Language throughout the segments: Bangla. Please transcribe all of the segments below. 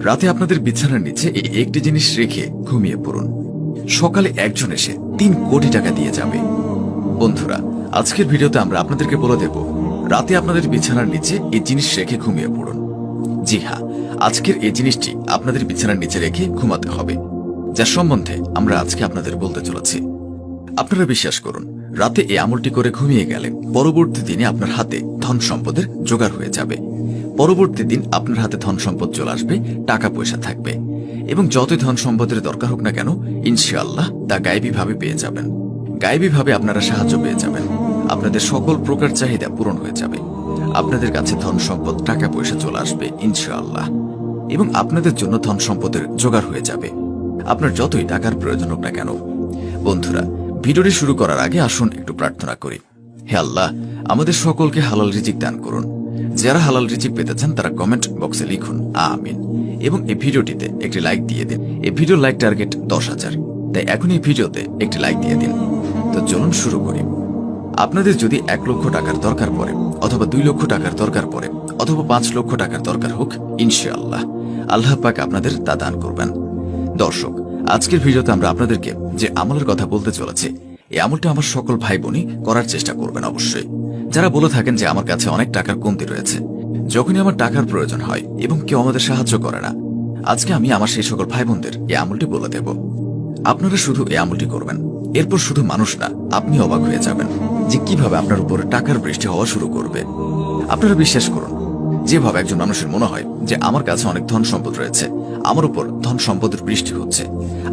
রাতে আপনাদের বিছানার নিচে এই একটি জিনিস রেখে ঘুমিয়ে পড়ুন। সকালে একজন এসে 3 কোটি টাকা দিয়ে যাবে। বন্ধুরা, আজকের ভিডিওতে আমরা আপনাদেরকে বলে দেব রাতে আপনাদের বিছানার নিচে এই জিনিস রেখে ঘুমিয়ে পড়ুন। জি হ্যাঁ, আজকের এই জিনিসটি আপনাদের বিছানার নিচে রেখে ঘুমাতে হবে, যার সম্বন্ধে আমরা আজকে আপনাদের বলতে চলেছি। আপনারা বিশ্বাস করুন, রাতে এই আমলটি করে ঘুমিয়ে গেলে পরবর্তী দিনে আপনার হাতে ধন সম্পদের জোগাড় হয়ে যাবে। পরবর্তী দিন আপনার হাতে ধন সম্পদ চলে আসবে, টাকা পয়সা থাকবে, এবং যতই ধন সম্পদের দরকার হোক না কেন ইনশাআল্লাহ তা গায়েবীভাবে পেয়ে যাবেন। গায়েবীভাবে আপনারা সাহায্য পেয়ে যাবেন। আপনাদের সকল প্রকার চাহিদা পূরণ হয়ে যাবে। আপনাদের কাছে ধন সম্পদ, টাকা পয়সা চলে আসবে ইনশাআল্লাহ, এবং আপনাদের জন্য ধন সম্পদের জোগাড় হয়ে যাবে, আপনার যতই টাকার প্রয়োজন হোক না কেন। বন্ধুরা, ভিডিওটি শুরু করার আগে আসুন একটু প্রার্থনা করি। হে আল্লাহ, আমাদের সকলকে হালাল রিজিক দান করুন। যারা হালাল রিজিক পেতে চান তারা কমেন্ট বক্সে লিখুন আমিন, এবং এই ভিডিওটিতে একটি লাইক দিয়ে দিন। এই ভিডিওর লাইক টার্গেট 10,000, তাই এখন এই ভিডিওতে একটি লাইক দিয়ে দিন। তো চলুন শুরু করি। আপনাদের যদি 1 লক্ষ টাকার দরকার পড়ে, অথবা 2 লক্ষ টাকার দরকার পড়ে, অথবা 5 লক্ষ টাকার দরকার হোক, ইনশাআল্লাহ আল্লাহ পাক আপনাদের তা দান করবেন। দর্শক, আজকের ভিডিওতে আমরা আপনাদেরকে যে আমলের কথা বলতে চলেছি, এই আমলটা আমার সকল ভাই বোনই করার চেষ্টা করবেন অবশ্যই। যারা বলে থাকেন যে আমার কাছে অনেক টাকার কমতি রয়েছে, যখনই আমার টাকার প্রয়োজন হয় এবং কেউ আমাদের সাহায্য করে না, আজকে আমি আমার সেই সকল ভাই বোনদের এই আমলটি বলে দেব। আপনারা শুধু এই আমলটি করবেন, এরপর শুধু মানুষ না, আপনি অবাক হয়ে যাবেন যে কিভাবে আপনার উপরে টাকার বৃষ্টি হওয়া শুরু করবে। আপনারা বিশ্বাস করুন, যেভাবে একজন মানুষের মনে হয় যে আমার কাছে অনেক ধন সম্পদ রয়েছে, আমার উপর ধন সম্পদের বৃষ্টি হচ্ছে,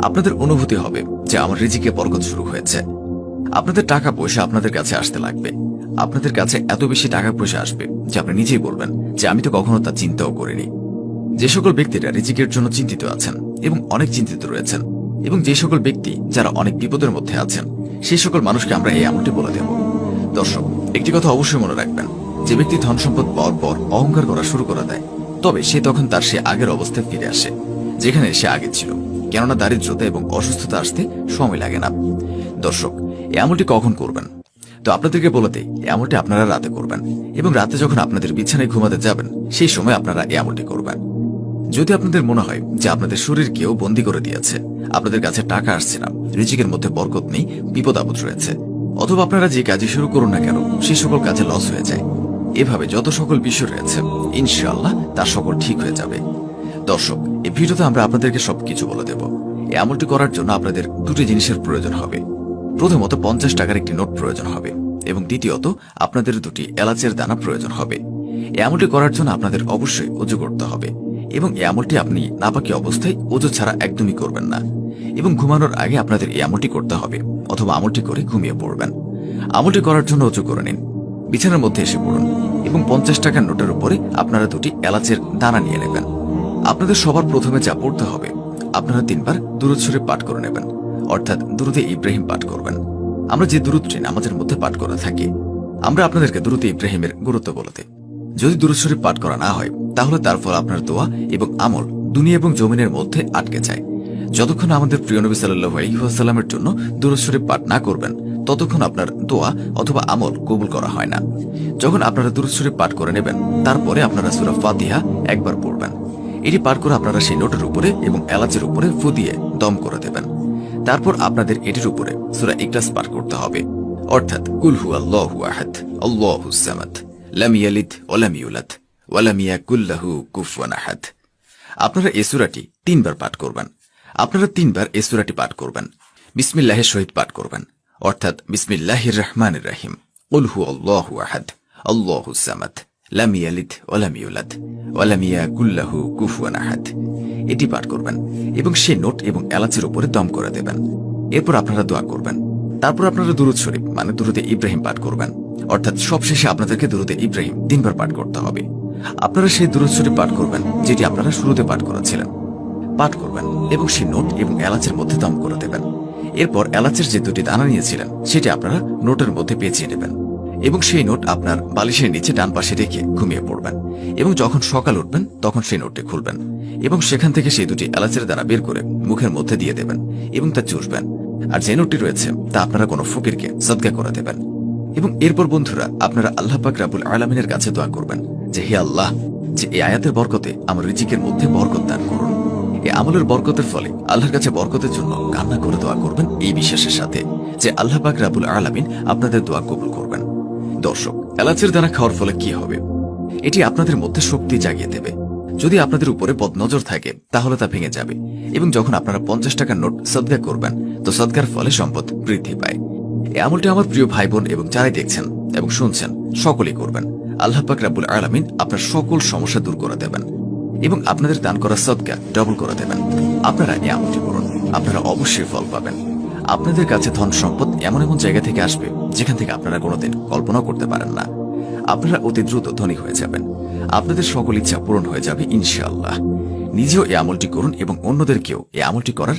আপনাদের অনুভূতি হবে যে আমার রিজিকে বরকত শুরু হয়েছে। আপনাদের টাকা পয়সা আপনাদের কাছে আসতে লাগবে। আপনাদের কাছে এত বেশি টাকা পয়সা আসবে যে আপনি নিজেই বলবেন যে আমি তো কখনো তা চিন্তাও করিনি। যে সকল ব্যক্তিরা রিজিকের জন্য চিন্তিত আছেন এবং অনেক চিন্তিত রয়েছেন, এবং যে সকল ব্যক্তি যারা অনেক বিপদের মধ্যে আছেন, সেই সকল মানুষকে আমরা এই আমলটি বলে দেব। দর্শক, একটি কথা অবশ্যই মনে রাখবেন, যে ব্যক্তি ধন সম্পদ পাওয়ার পর অহংকার করা শুরু করে দেয়, তবে সে তখন তার সে আগের অবস্থায় ফিরে আসে, যেখানে সে আগে ছিল। কেননা দারিদ্রতা এবং অসুস্থতা আসতে সময় লাগে না। দর্শক, এই আমলটি কখন করবেন? তো আপনাদেরকে বলে দেই, এই আমলটি আপনারা রাতে করবেন, এবং রাতে যখন আপনাদের বিছানায় ঘুমাতে যাবেন সেই সময় আপনারা এই আমলটি করবেন। যদি আপনাদের মনে হয় যে আপনাদের শরীর কেউ বন্দী করে দিয়েছে, আপনাদের কাছে টাকা আসছে না, রিজিকের মধ্যে বরকত নেই, বিপদ আপদ রয়েছে, অথবা আপনারা যে কাজে শুরু করুন না কেন সেই সকল কাজে লস হয়ে যায়, এভাবে যত সকল বিষয় রয়েছে ইনশাআল্লাহ তার সকল ঠিক হয়ে যাবে। দর্শক, এই ভিডিওতে আমরা আপনাদেরকে সবকিছু বলে দেব। এই আমলটি করার জন্য আপনাদের 2টি জিনিসের প্রয়োজন হবে। প্রথমত 50 টাকার একটি নোট প্রয়োজন হবে, এবং দ্বিতীয়ত আপনাদের 2টি এলাচের দানা প্রয়োজন হবে। এই আমলটি করার জন্য আপনাদের অবশ্যই ওযু করতে হবে, এবং এই আমলটি আপনি নাপাকি অবস্থায় ওযু ছাড়া একদমই করবেন না, এবং ঘুমানোর আগে আপনাদের এই আমলটি করতে হবে, অথবা আমলটি করে ঘুমিয়ে পড়বেন। আমলটি করার জন্য ওযু করে নিন, বিছানার মধ্যে এসে পড়ুন, এবং 50 টাকার নোটের উপরে আপনারা 2টি এলাচের দানা নিয়ে নেবেন। আপনাদের সবার প্রথমে যা পড়তে হবে, আপনারা 3 বার দুরূদ শরীফ পাঠ করে নেবেন, অর্থাৎ দুরূদে ইব্রাহিম পাঠ করবেন। আমরা যে দুরূদটি নামাজের মধ্যে পাঠ করে থাকি, আমরা আপনাদেরকে দুরূদে ইব্রাহিমের গুরুত্ব বলে দিই। যদি দুরূদ শরীফ পাঠ করা না হয়, তাহলে তার ফল আপনার দোয়া এবং আমল দুনিয়া এবং জমিনের মধ্যে আটকে যায়। যতক্ষণ আমাদের প্রিয় নবী সাল্লাল্লাহু আলাইহি ওয়াসাল্লামের জন্য দুরূদ শরীফ পাঠ না করবেন, ততক্ষণ আপনার দোয়া অথবা আমল কবুল করা হয় না। যখন আপনারা দুরূদ শরীফ পাঠ করে নেবেন, তারপরে আপনারা সূরা ফাতিহা একবার পড়বেন। এটি পাঠ করে আপনারা সেই নোটের উপরে এবং এলাচের উপরে ফু দিয়ে দম করে দেবেন। তারপর আপনাদের এটির উপরে সূরা ইখলাস পাঠ করতে হবে, অর্থাৎ কুল হুয়াল্লাহু আহাদ আল্লাহুস সামাদ লাম ইয়ালিদ ওয়া লাম ইউলাদ ওয়া লাম ইয়াকুল লাহু কুফুয়ান আহাদ। আপনারা এই সূরাটি 3 বার পাঠ করবেন। আপনারা 3 বার এই সূরাটি পাঠ করবেন। বিসমিল্লাহের সহিত পাঠ করবেন, অর্থাৎ বিসমিল্লাহির রহমানির রহিম। কুল হুয়াল্লাহু আহাদ আল্লাহুস সামাদ লাম ইয়ালিদ ওয়া লাম ইউলাদ ওয়া লাম ইয়াকুল লাহু কুফুয়ান আহাদ। এটি পাঠ করবেন, এবং সেই নোট এবং এলাচের উপরে দম করে দেবেন। এরপর আপনারা দোয়া করবেন। তারপর আপনারা দুরূদ শরীফ মানে দুরূদে ইব্রাহিম পাঠ করবেন, অর্থাৎ সবশেষে আপনাদেরকে দুরূদে ইব্রাহিম 3 বার পাঠ করতে হবে। আপনারা সেই দুরূদ শরীফ পাঠ করবেন যেটি আপনারা শুরুতে পাঠ করেছিলেন, পাঠ করবেন, এবং সেই নোট এবং এলাচের মধ্যে দম করে দেবেন। এরপর এলাচের যে 2টি দানা নিয়েছিলেন সেটি আপনারা নোটের মধ্যে পেঁচিয়ে নেবেন, এবং সেই নোট আপনার বালিশের নিচে ডান পাশে রেখে ঘুমিয়ে পড়বেন। এবং যখন সকাল উঠবেন তখন সেই নোটটি খুলবেন, এবং সেখান থেকে সেই 2টি এলাচের দানা বের করে মুখের মধ্যে দিয়ে দেবেন এবং তা চুষবেন। আর যে নোটটি রয়েছে তা আপনারা কোনো ফকিরকে সদকা করে দেবেন। এবং এরপর বন্ধুরা আপনারা আল্লাহ পাক রাব্বুল আলামিনের কাছে দোয়া করবেন যে হে আল্লাহ, যে এই আয়াতের বরকতে আমার রিজিকের মধ্যে বরকত দান করুন। এই আমলের বরকতের ফলে আল্লাহর কাছে বরকতের জন্য কান্না করে দোয়া করবেন এই বিশ্বাসের সাথে যে আল্লাহ পাক রাব্বুল আলামিন আপনাদের দোয়া কবুল করবেন। দর্শক, এলাচের দানা খাওয়ার ফলে কি হবে? এটি আপনাদের মধ্যে শক্তি জাগিয়ে দেবে। যদি আপনাদের উপরে বদনজর থাকে তাহলে তা ভেঙে যাবে, এবং যখন আপনারা 50 টাকার নোট সদকা করবেন তো সদকার ফলে সম্পদ বৃদ্ধি পায়। এই আমলটি আমার প্রিয় ভাই বোন এবং যারাই দেখছেন এবং শুনছেন সকলেই করবেন। আল্লাহ পাক রাব্বুল আলামিন আপনার সকল সমস্যা দূর করে দেবেন এবং আপনাদের দান করা সদকা ডবল করে দেবেন। আপনারা এই আমলটি করুন, আপনারা অবশ্যই ফল পাবেন। আপনাদের কাছে ধন সম্পদ এমন এমন জায়গা থেকে আসবে যেখান থেকে আপনারা কোনোদিন কল্পনাও করতে পারেন না। আপনারা অতি দ্রুত ধনী হয়ে যাবেন, আপনাদের সকল ইচ্ছা পূরণ হয়ে যাবে ইনশাআল্লাহ। নিজেও এই আমলটি করুন এবং অন্যদেরকেও এই আমলটি করার